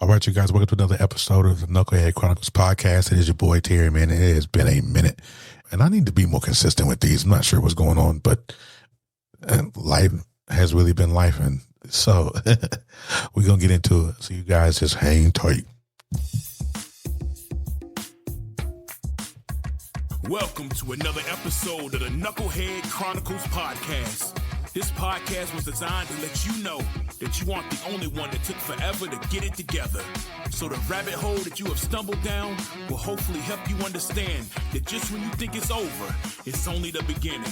All right, you guys, welcome to another episode of the Knucklehead Chronicles podcast. It is your boy Terry, man. It has been a minute, and I need to be more consistent with these. I'm not sure what's going on, but life has really been life, and so we're going to get into it. So you guys just hang tight. Welcome to another episode of the Knucklehead Chronicles podcast. This podcast was designed to let you know that you aren't the only one that took forever to get it together. So the rabbit hole that you have stumbled down will hopefully help you understand that just when you think it's over, it's only the beginning.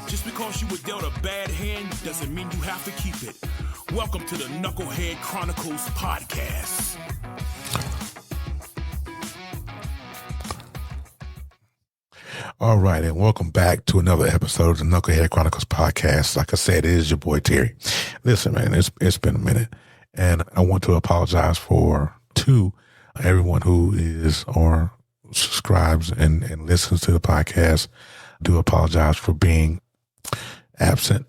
Just because you were dealt a bad hand doesn't mean you have to keep it. Welcome to the Knucklehead Chronicles podcast. All right, and welcome back to another episode of the Knucklehead Chronicles podcast. Like I said, it is your boy Terry. Listen, man, it's been a minute, and I want to apologize to everyone who is or subscribes and listens to the podcast. I do apologize for being absent,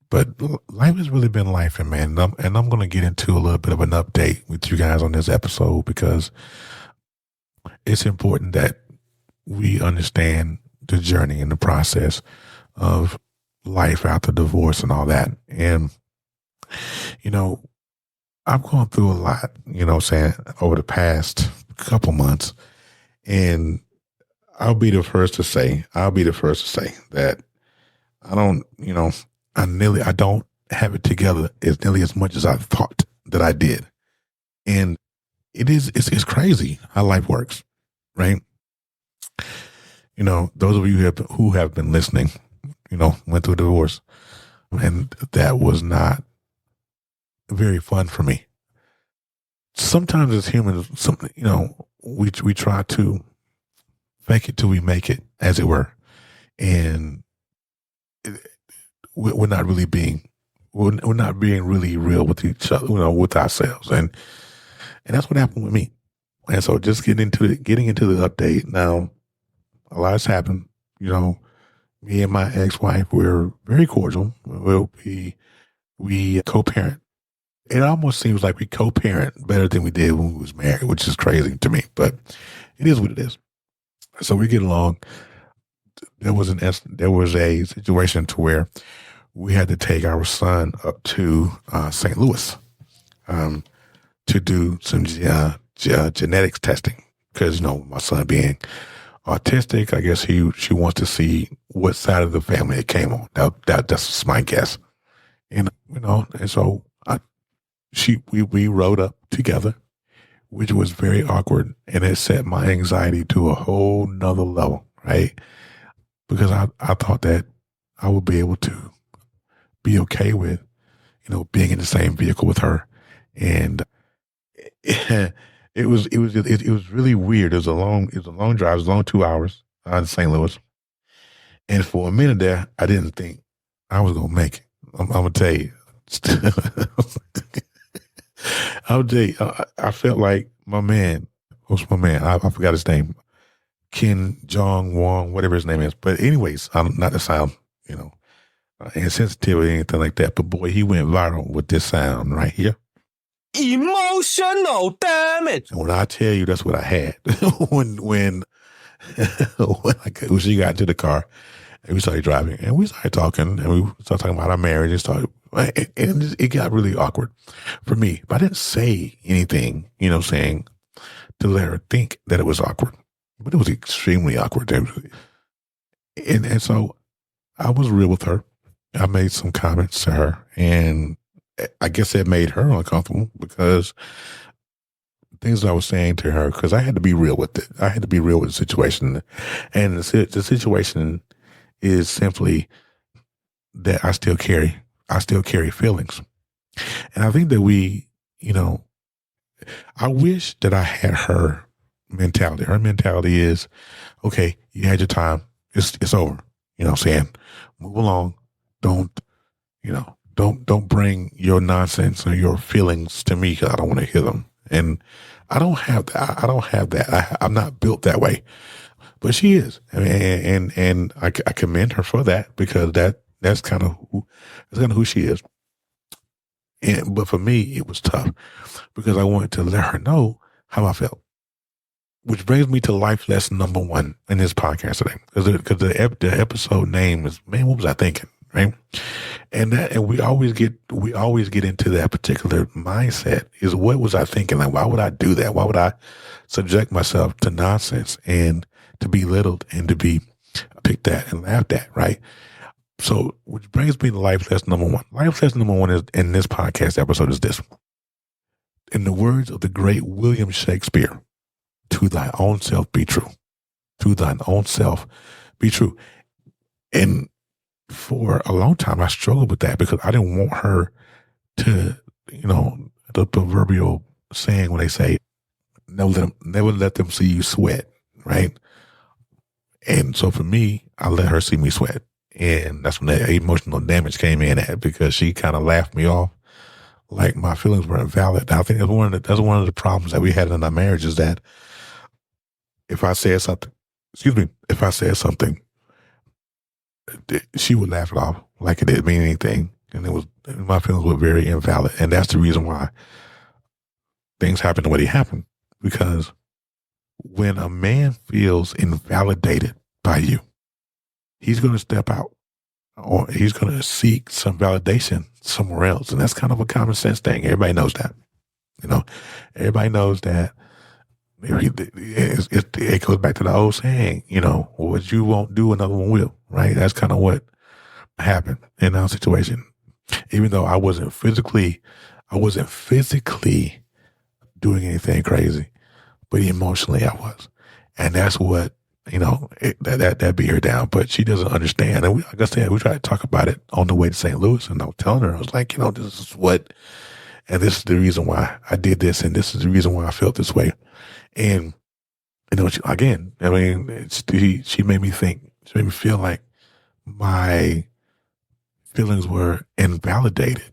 but life has really been life, man. And I'm going to get into a little bit of an update with you guys on this episode because it's important that we understand the journey and the process of life after divorce and all that. And, you know, I've gone through a lot, over the past couple months. And I'll be the first to say that I don't have it together nearly as much as I thought that I did. And it's crazy how life works, right? Those of you who have been listening, went through a divorce, and that was not very fun for me. Sometimes as humans, we try to fake it till we make it, as it were, and we're not being really real with each other, with ourselves, and that's what happened with me. And so, just getting into the update now. A lot has happened. Me and my ex-wife, we're very cordial. We co-parent. It almost seems like we co-parent better than we did when we was married, which is crazy to me, but it is what it is. So we get along. There was a situation to where we had to take our son up to St. Louis to do some genetics testing because, my son being autistic, I guess she wants to see what side of the family it came on. That's my guess. And and so we rode up together, which was very awkward, and it set my anxiety to a whole nother level, right? Because I thought that I would be able to be okay with, being in the same vehicle with her, and It was really weird. It was a long drive. It was a long 2 hours out of St. Louis. And for a minute there, I didn't think I was going to make it. I'm going to tell you. I felt like my man, what's my man? I forgot his name. Ken Jong Wong, whatever his name is. But anyways, I'm not to sound, insensitive or anything like that. But boy, he went viral with this sound right here. Emotional damage. And when I tell you that's what I had when she got into the car and we started driving and we started talking and we started talking about our marriage and it got really awkward for me. But I didn't say anything, saying to let her think that it was awkward. But it was extremely awkward. And so I was real with her. I made some comments to her, and I guess it made her uncomfortable because things I was saying to her, because I had to be real with it. I had to be real with the situation. And the situation is simply that I still carry feelings. And I think that I wish that I had her mentality. Her mentality is, okay, you had your time. It's over. Saying, move along. Don't bring your nonsense or your feelings to me because I don't want to hear them. And I don't have that. I'm not built that way, but she is. And I commend her for that because that's kind of who she is. But for me, it was tough because I wanted to let her know how I felt. Which brings me to life lesson number 1 in this podcast today. Because the episode name is, man, what was I thinking? Right. And we always get into that particular mindset is, what was I thinking? Like, why would I do that? Why would I subject myself to nonsense and to be belittled and to be picked at and laughed at? Right. So, which brings me to life lesson number 1. Life lesson number 1 is in this podcast episode is this. In the words of the great William Shakespeare, to thy own self be true. To thine own self be true. And for a long time, I struggled with that because I didn't want her to, the proverbial saying when they say, never let them see you sweat, right? And so for me, I let her see me sweat. And that's when that emotional damage came in at, because she kind of laughed me off like my feelings were invalid. I think that's one of the problems that we had in our marriage, is that if I said something, she would laugh it off like it didn't mean anything. And my feelings were very invalid. And that's the reason why things happen the way they happen. Because when a man feels invalidated by you, he's going to step out, or he's going to seek some validation somewhere else. And that's kind of a common sense thing. Everybody knows that. Everybody knows that. It goes back to the old saying, what you won't do, another one will, right? That's kind of what happened in our situation. Even though I wasn't physically doing anything crazy, but emotionally I was. And that's what, that beat her down. But she doesn't understand. And like I said, we tried to talk about it on the way to St. Louis, and I was telling her, I was like, this is what, and this is the reason why I did this, and this is the reason why I felt this way. And, she made me think, she made me feel like my feelings were invalidated.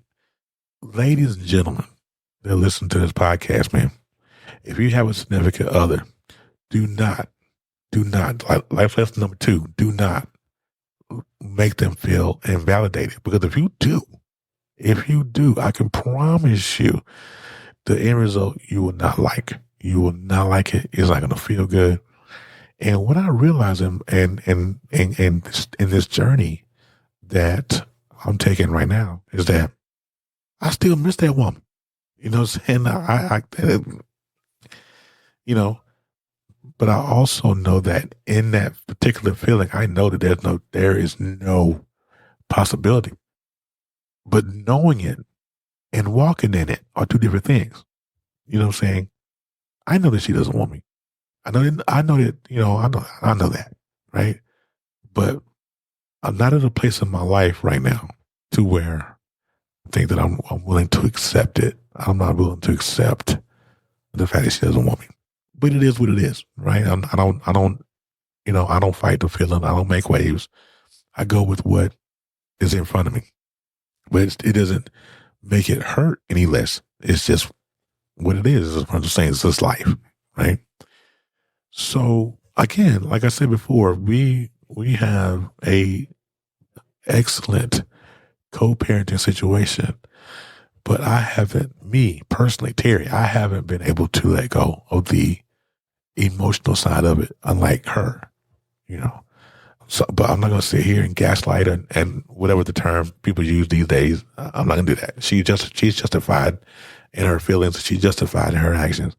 Ladies and gentlemen that listen to this podcast, man, if you have a significant other, do not, life lesson number 2, do not make them feel invalidated. Because if you do, I can promise you the end result you will not like. You will not like it. It's not going to feel good. And what I realize in this journey that I'm taking right now is that I still miss that woman. And but I also know that in that particular feeling, I know that there is no possibility. But knowing it and walking in it are two different things. You know what I'm saying? I know that she doesn't want me. I know that, right? But I'm not at a place in my life right now to where I think that I'm willing to accept it. I'm not willing to accept the fact that she doesn't want me. But it is what it is, right? I don't fight the feeling. I don't make waves. I go with what is in front of me. But it doesn't make it hurt any less. It's just what it is. As I'm just saying, it's just life, right? So again, like I said before, we have a excellent co-parenting situation, but me personally, Terry, I haven't been able to let go of the emotional side of it, unlike her, So, but I'm not going to sit here and gaslight and whatever the term people use these days. I'm not going to do that. She's justified in her feelings. She's justified in her actions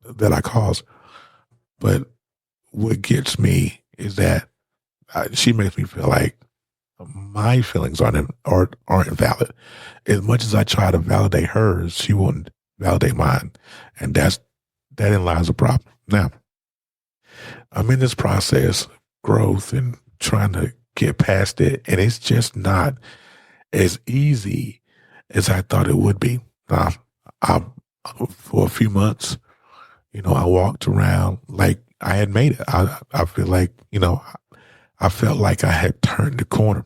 that I caused. But what gets me is that she makes me feel like my feelings aren't valid. As much as I try to validate hers, she won't validate mine, and therein lies a problem. Now, I'm in this process, growth, and trying to get past it, and it's just not as easy as I thought it would be. For a few months, I walked around like I had made it. I feel like, I felt like I had turned the corner,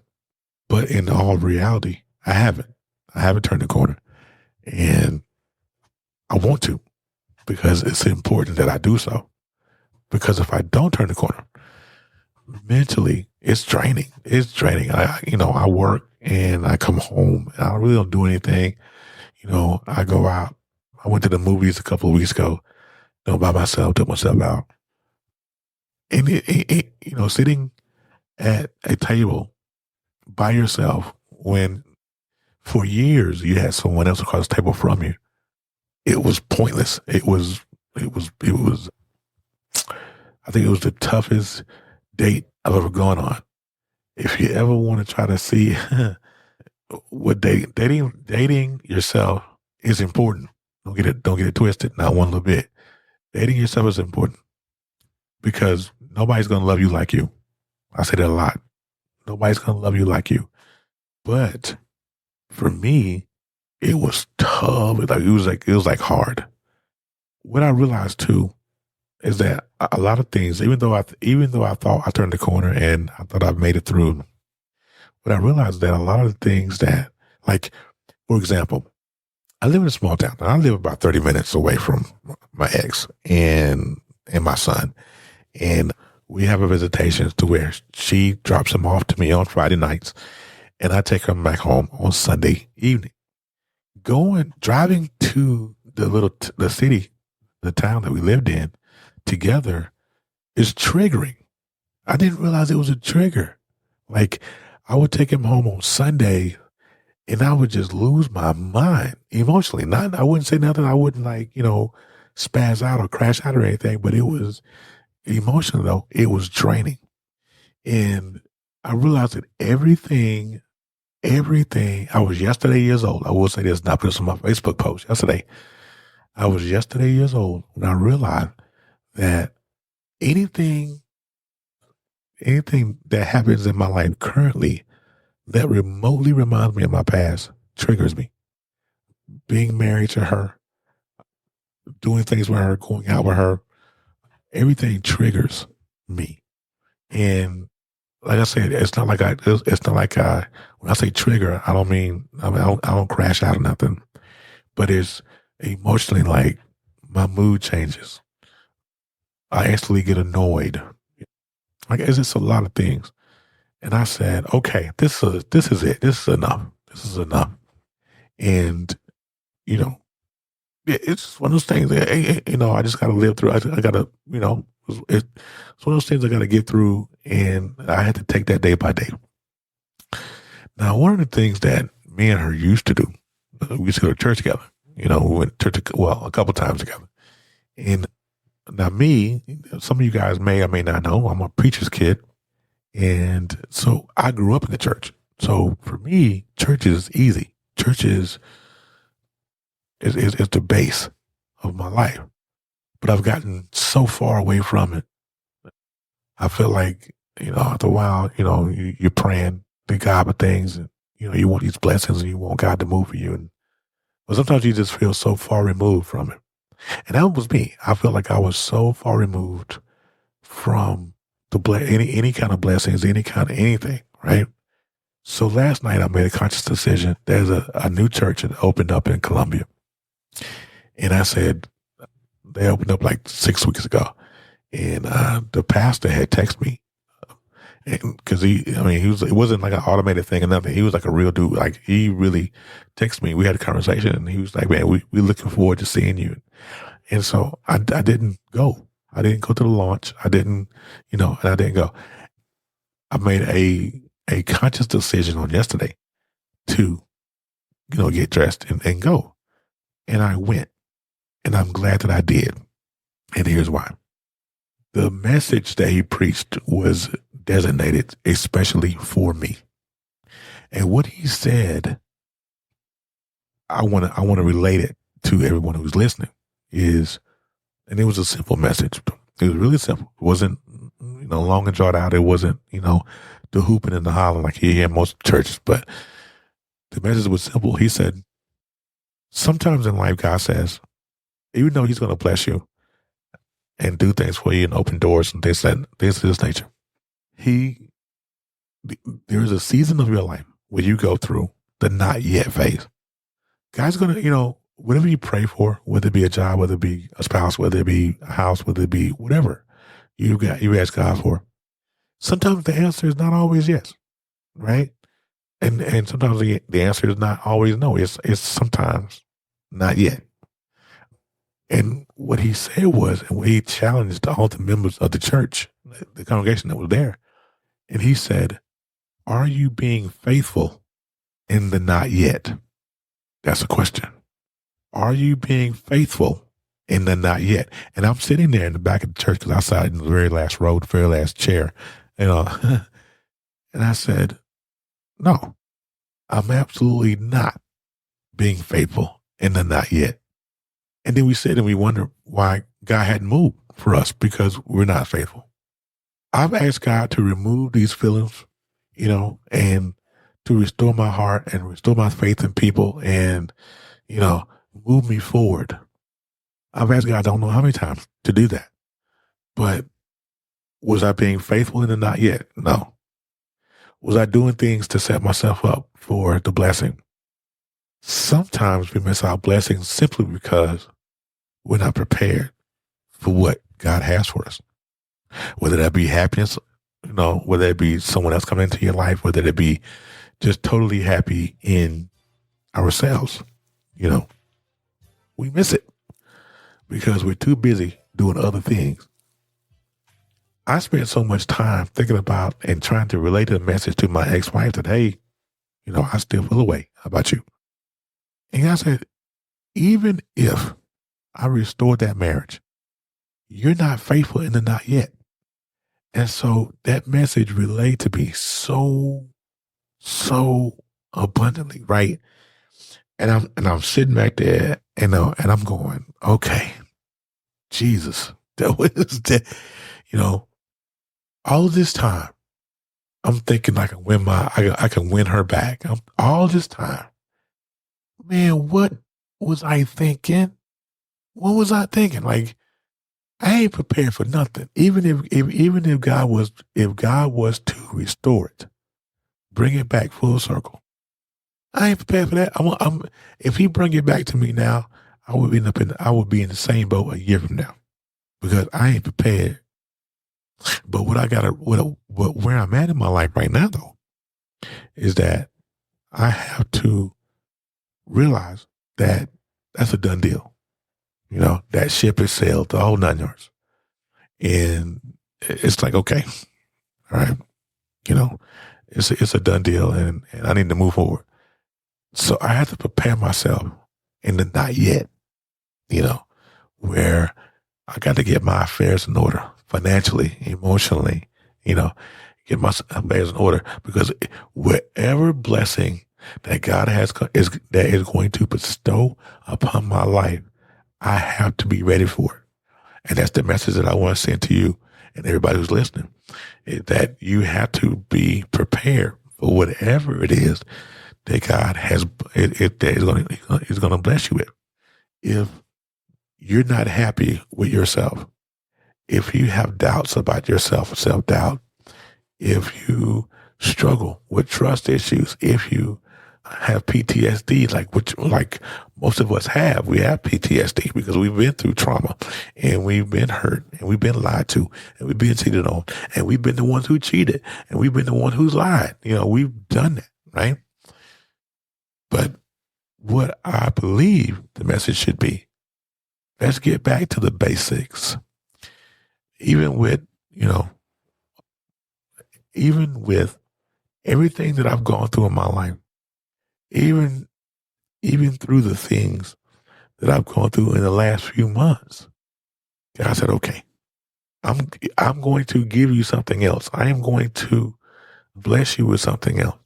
but in all reality, I haven't. I haven't turned the corner, and I want to, because it's important that I do so. Because if I don't turn the corner, mentally, it's draining. It's draining. I work and I come home and I really don't do anything. I go out. I went to the movies a couple of weeks ago, by myself, took myself out. And, sitting at a table by yourself when for years you had someone else across the table from you, it was pointless. I think it was the toughest date I've ever gone on. If you ever want to try to see what dating yourself is important. Don't get it twisted. Not one little bit. Dating yourself is important because nobody's going to love you like you. I say that a lot. Nobody's going to love you like you. But for me, it was tough. It was like hard. What I realized too is that a lot of things, even though I thought I turned the corner and I thought I made it through, but I realized that a lot of the things that, like, for example, I live in a small town. And I live about 30 minutes away from my ex and my son. And we have a visitation to where she drops him off to me on Friday nights and I take him back home on Sunday evening. Driving to the city, the town that we lived in together is triggering. I didn't realize it was a trigger. Like, I would take him home on Sunday and I would just lose my mind emotionally. I wouldn't say nothing. I wouldn't spaz out or crash out or anything, but it was emotional though. It was draining. And I realized that everything, I was yesterday years old. I will say this, and I put this on my Facebook post yesterday. I was yesterday years old when I realized that anything that happens in my life currently that remotely reminds me of my past triggers me. Being married to her, doing things with her, going out with her, everything triggers me. And like I said, it's not like when I say trigger, I don't crash out or nothing, but it's emotionally like my mood changes. I instantly get annoyed. Like, it's just a lot of things. And I said, okay, this is it. This is enough. This is enough. And, it's one of those things that, I just got to live through. I got to, it's one of those things I got to get through. And I had to take that day by day. Now, one of the things that me and her used to do, we used to go to church together. We went to church, a couple times together. And now me, some of you guys may or may not know, I'm a preacher's kid. And so I grew up in the church. So for me, church is easy. Church is the base of my life. But I've gotten so far away from it. I feel like, after a while, you're praying to God for things and, you want these blessings and you want God to move for you. But sometimes you just feel so far removed from it. And that was me. I feel like I was so far removed from any kind of blessings, any kind of anything, right? So last night I made a conscious decision. There's a new church that opened up in Columbia. And I said, they opened up like 6 weeks ago. And the pastor had texted me. Because it wasn't like an automated thing or nothing. He was like a real dude. Like, he really texted me. We had a conversation and he was like, man, we're looking forward to seeing you. And so I didn't go. I didn't go to the launch. I didn't, and I didn't go. I made a conscious decision on yesterday to, get dressed and go. And I went. And I'm glad that I did. And here's why. The message that he preached was designated especially for me. And what he said, I want to relate it to everyone who's listening and it was a simple message. It was really simple. It wasn't, long and drawn out. It wasn't, the hooping and the hollering like you hear in most churches, but the message was simple. He said, sometimes in life, God says, even though he's going to bless you and do things for you and open doors and things of this nature, there is a season of your life where you go through the not yet phase. God's going to, whatever you pray for, whether it be a job, whether it be a spouse, whether it be a house, whether it be whatever you ask God for, sometimes the answer is not always yes, right? And sometimes the answer is not always no. It's sometimes not yet. And what he said was, and what he challenged all the members of the church, the congregation that was there, and he said, "Are you being faithful in the not yet?" That's a question. Are you being faithful in the not yet? And I'm sitting there in the back of the church because I sat in the very last row, the very last chair, you know, and I said, "No, I'm absolutely not being faithful in the not yet." And then we sit and we wonder why God hadn't moved for us because we're not faithful. I've asked God to remove these feelings, and to restore my heart and restore my faith in people and, move me forward. I've asked God, I don't know how many times to do that. But was I being faithful in the not yet? No. Was I doing things to set myself up for the blessing? Sometimes we miss our blessings simply because we're not prepared for what God has for us. Whether that be happiness, whether it be someone else coming into your life, whether it be just totally happy in ourselves, we miss it because we're too busy doing other things. I spent so much time thinking about and trying to relate the message to my ex-wife that, hey, I still feel away. How about you? And I said, even if I restored that marriage, you're not faithful in the not yet. And so that message relayed to me so abundantly, right? And I'm sitting back there, and I'm going, okay, Jesus, that was that, all this time, I'm thinking I can win her back. All this time, man, what was I thinking? What was I thinking? Like, I ain't prepared for nothing. Even if God was to restore it, bring it back full circle, I ain't prepared for that. If He bring it back to me now, I would be in the same boat a year from now because I ain't prepared. But where I'm at in my life right now, though, is that I have to realize that that's a done deal. That ship has sailed the whole 9 yards. And it's like, okay, all right, it's a done deal and I need to move forward. So I have to prepare myself in the not yet, where I got to get my affairs in order financially, emotionally, get my affairs in order because whatever blessing that God that is going to bestow upon my life, I have to be ready for it. And that's the message that I want to send to you and everybody who's listening, is that you have to be prepared for whatever it is that God is going to bless you with. If you're not happy with yourself, if you have doubts about yourself, self-doubt, if you struggle with trust issues, if you have PTSD, like most of us have. We have PTSD because we've been through trauma and we've been hurt and we've been lied to and we've been cheated on and we've been the ones who cheated and we've been the one who's lied. We've done that, right? But what I believe the message should be, let's get back to the basics. Even with everything that I've gone through in my life, even through the things that I've gone through in the last few months, God said, okay, I'm going to give you something else. I am going to bless you with something else,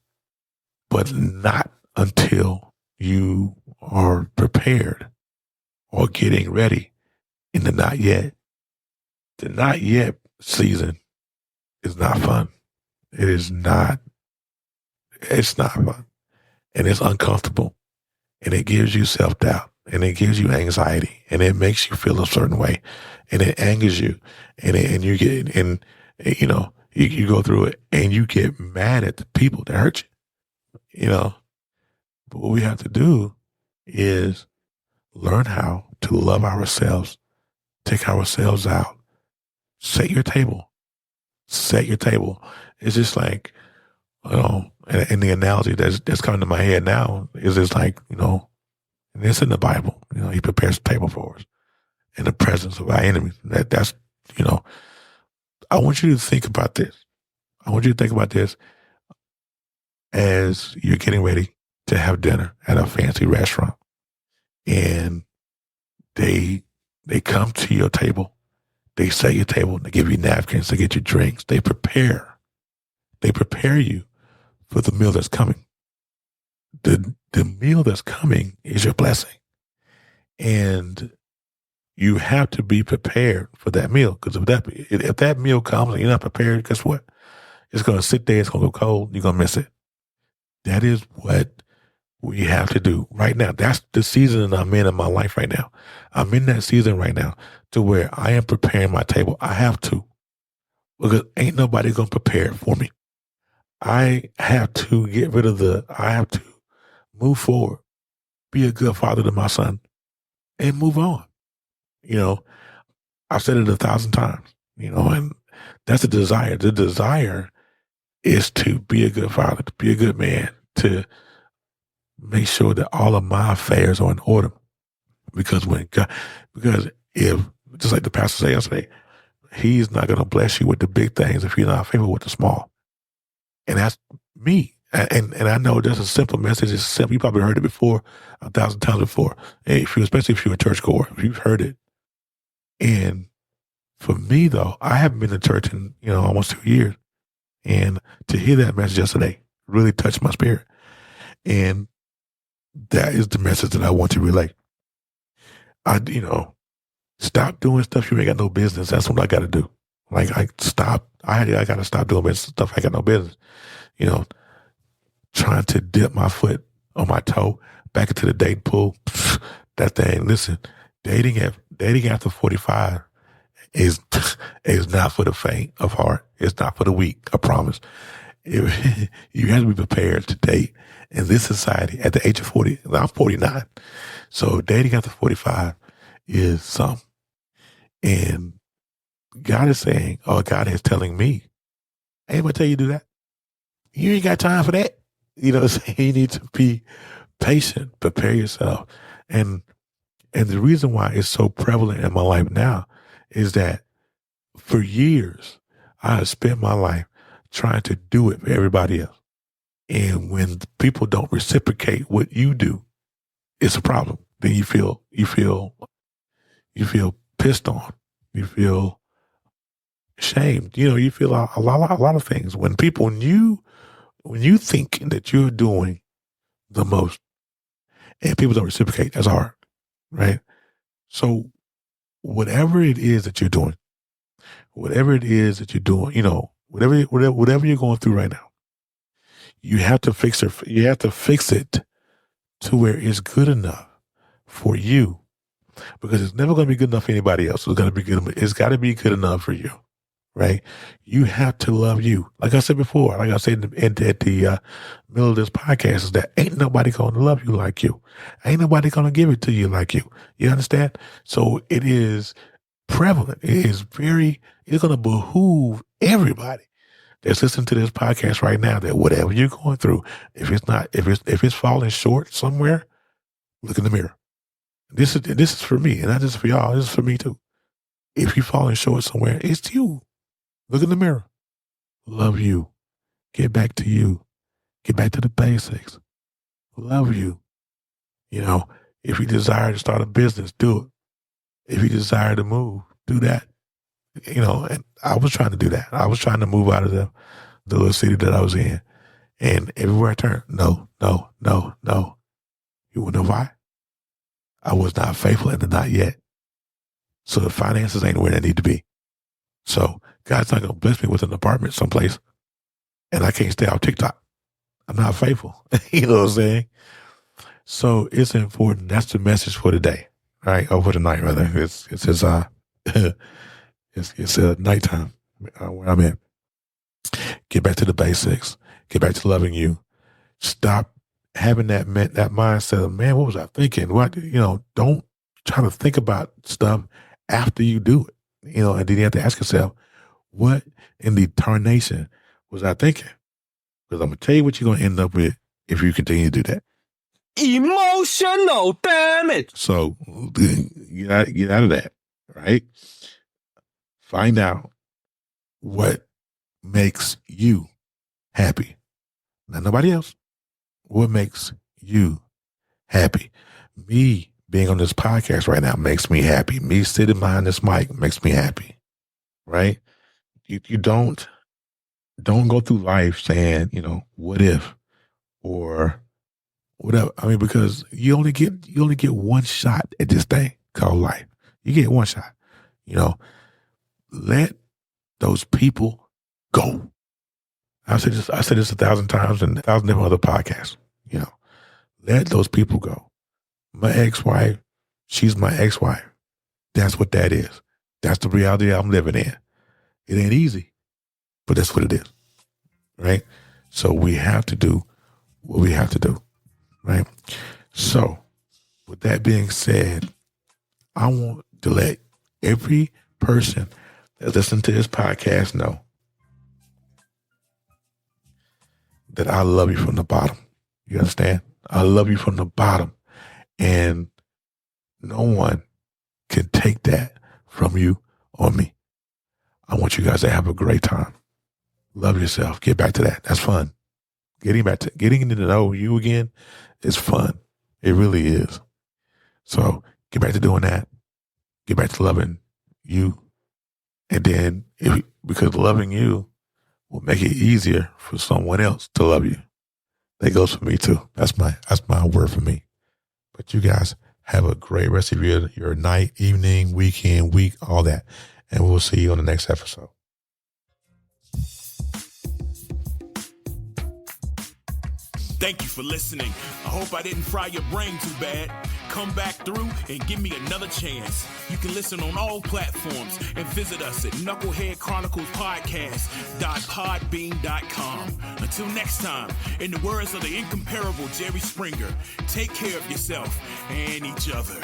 but not until you are prepared or getting ready in the not yet. The not yet season is not fun. It's not fun. And it's uncomfortable. And it gives you self-doubt. And it gives you anxiety. And it makes you feel a certain way. And it angers you. And you get, and you go through it and you get mad at the people that hurt you. But what we have to do is learn how to love ourselves, take ourselves out, set your table. It's just like And the analogy that's coming to my head now is it's like, and it's in the Bible, he prepares a table for us in the presence of our enemies. That's, I want you to think about this. I want you to think about this as you're getting ready to have dinner at a fancy restaurant, and they come to your table, they set your table, they give you napkins, they get you drinks, they prepare you for the meal that's coming. The meal that's coming is your blessing, and you have to be prepared for that meal, because if that meal comes and you're not prepared, guess what? It's going to sit there. It's going to go cold. You're going to miss it. That is what we have to do right now. That's the season I'm in my life right now. I'm in that season right now to where I am preparing my table. I have to, because ain't nobody going to prepare it for me. I have to I have to move forward, be a good father to my son, and move on. I've said it 1,000 times, and that's the desire. The desire is to be a good father, to be a good man, to make sure that all of my affairs are in order. Because if, just like the pastor said yesterday, he's not going to bless you with the big things if you're not faithful with the small. And that's me. And I know that's a simple message. It's simple. You probably heard it before 1,000 times before. Especially if you're a churchgoer, if you've heard it. And for me, though, I haven't been to church in, almost 2 years. And to hear that message yesterday really touched my spirit. And that is the message that I want to relay. Stop doing stuff you ain't got no business. That's what I got to do. I got to stop doing stuff I got no business. Trying to dip my foot on my toe back into the dating pool. That thing, listen, dating after 45 is not for the faint of heart. It's not for the weak, I promise. You have to be prepared to date in this society at the age of 40. I'm 49. So dating after 45 is something. And God is saying, or God is telling me, I ain't gonna tell you to do that. You ain't got time for that. You need to be patient, prepare yourself. And the reason why it's so prevalent in my life now is that for years, I have spent my life trying to do it for everybody else. And when people don't reciprocate what you do, it's a problem. Then you feel pissed on. You feel shamed. You feel a lot of things. When you think that you're doing the most and people don't reciprocate, that's hard, right? So whatever it is that you're doing, whatever you're going through right now, you have to fix it. You have to fix it to where it's good enough for you, because it's never going to be good enough for anybody else. It's got to be good enough for you, right? You have to love you. Like I said before, like I said at the middle of this podcast, is that ain't nobody going to love you like you. Ain't nobody going to give it to you like you. You understand? So it is prevalent. It's going to behoove everybody that's listening to this podcast right now, that whatever you're going through, if it's falling short somewhere, look in the mirror. This is for me, and not just for y'all. This is for me too. If you're falling short somewhere, it's you. Look in the mirror. Love you. Get back to you. Get back to the basics. Love you. If you desire to start a business, do it. If you desire to move, do that. And I was trying to do that. I was trying to move out of the little city that I was in. And everywhere I turned, no. You wanna know why? I was not faithful in the not yet. So the finances ain't where they need to be. So God's not going to bless me with an apartment someplace and I can't stay off TikTok. I'm not faithful. You know what I'm saying? So it's important. That's the message for today, right? Or for tonight, rather. It's nighttime where I'm at. Get back to the basics. Get back to loving you. Stop having that mindset of, man, what was I thinking? Don't try to think about stuff after you do it. And then you have to ask yourself, what in the tarnation was I thinking? Because I'm going to tell you what you're going to end up with if you continue to do that. Emotional damage. So get out of that, right? Find out what makes you happy. Not nobody else. What makes you happy? Me being on this podcast right now makes me happy. Me sitting behind this mic makes me happy, right? You don't go through life saying, what if or whatever. I mean, because you only get one shot at this thing called life. You get one shot. Let those people go. I said this 1,000 times in 1,000 different other podcasts. Let those people go. My ex-wife, she's my ex-wife. That's what that is. That's the reality I'm living in. It ain't easy, but that's what it is, right? So we have to do what we have to do, right? So with that being said, I want to let every person that listens to this podcast know that I love you from the bottom. You understand? I love you from the bottom. And no one can take that from you or me. I want you guys to have a great time. Love yourself. Get back to that. That's fun. Getting to know you again is fun. It really is. So get back to doing that. Get back to loving you. And then because loving you will make it easier for someone else to love you. That goes for me too. That's my word for me. But you guys have a great rest of your night, evening, weekend, week, all that. And we'll see you on the next episode. Thank you for listening. I hope I didn't fry your brain too bad. Come back through and give me another chance. You can listen on all platforms and visit us at Knucklehead Chronicles Podcast.podbean.com. Until next time, in the words of the incomparable Jerry Springer, take care of yourself and each other.